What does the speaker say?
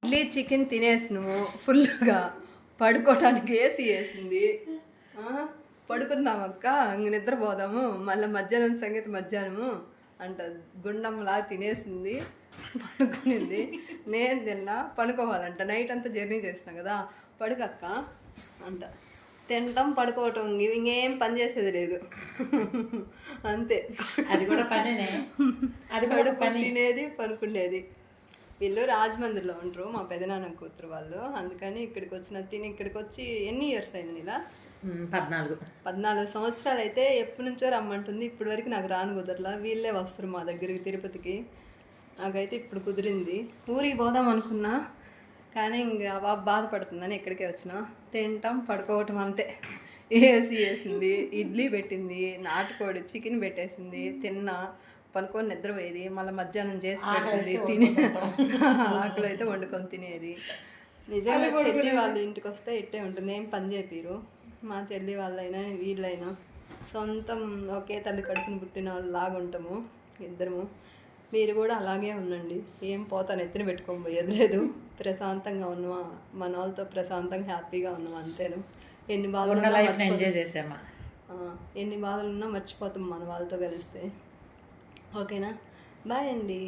Idli chicken తినేసి నువ్వు ఫుల్గా పడుకోవటానికి ఏసీ వేసింది. పడుకుందాం అక్క, ఇంక నిద్రపోదాము, మళ్ళీ మధ్యాహ్నం సంగతి మధ్యాహ్నము అంట. గుండంలా తినేసింది, పడుకునింది. నేను తిన్నా, పనుకోవాలంట. నైట్ అంతా జర్నీ చేసిన కదా, పడుకక్క అంట. తినటం పడుకోవటం, ఇంకేం పని చేసేది లేదు. అంతే, అది కూడా పనేనే. అది పడుకు తినేది, పనుకునేది. వీళ్ళు రాజమండ్రిలో ఉంటారు, మా పెదనాన్న కూతురు వాళ్ళు. అందుకని ఇక్కడికి వచ్చిన తిని ఇక్కడికి వచ్చి ఎన్ని ఇయర్స్ అయింది ఇలా? 14 సంవత్సరాలు అయితే. ఎప్పటి నుంచో రమ్మంటుంది, ఇప్పటి వరకు నాకు రాను కుదరలా. వీళ్ళే వస్తారు మా దగ్గరికి తిరుపతికి. నాకైతే ఇప్పుడు కుదిరింది. ఊరికి పోదాం అనుకున్నా, కానీ ఇంకా బాగా బాధపడుతుందని ఇక్కడికే వచ్చిన. తింటాం, పడుకోవటం అంతే. ఏసీ వేసింది, ఇడ్లీ పెట్టింది, నాటుకోడి చికెన్ పెట్టేసింది, తిన్నా, పనుకొని నిద్రపోయేది. మళ్ళీ మధ్యాహ్నం చేసి పెట్టేది, తిని ఆకులు అయితే వండుకొని తినేది. నిజంగా చెల్లి వాళ్ళ ఇంటికి వస్తే ఇట్టే ఉంటుంది, ఏం పని చేపిరు. మా చెల్లి వాళ్ళైనా వీళ్ళైనా సొంతం ఒకే తల్లి కడుపుని పుట్టిన వాళ్ళు లాగా ఉంటాము ఇద్దరము. మీరు కూడా అలాగే ఉండండి, ఏం పోతాను ఎత్తిన పెట్టుకొని పోయేది లేదు. ప్రశాంతంగా ఉన్నామా, మన వాళ్ళతో ప్రశాంతంగా హ్యాపీగా ఉన్నాం, అంతేను. ఎన్ని బాధలు ఎన్ని బాధలు ఉన్నా మర్చిపోతాం మన వాళ్ళతో కలిస్తే. ఓకేనా? బాయ్ అండి.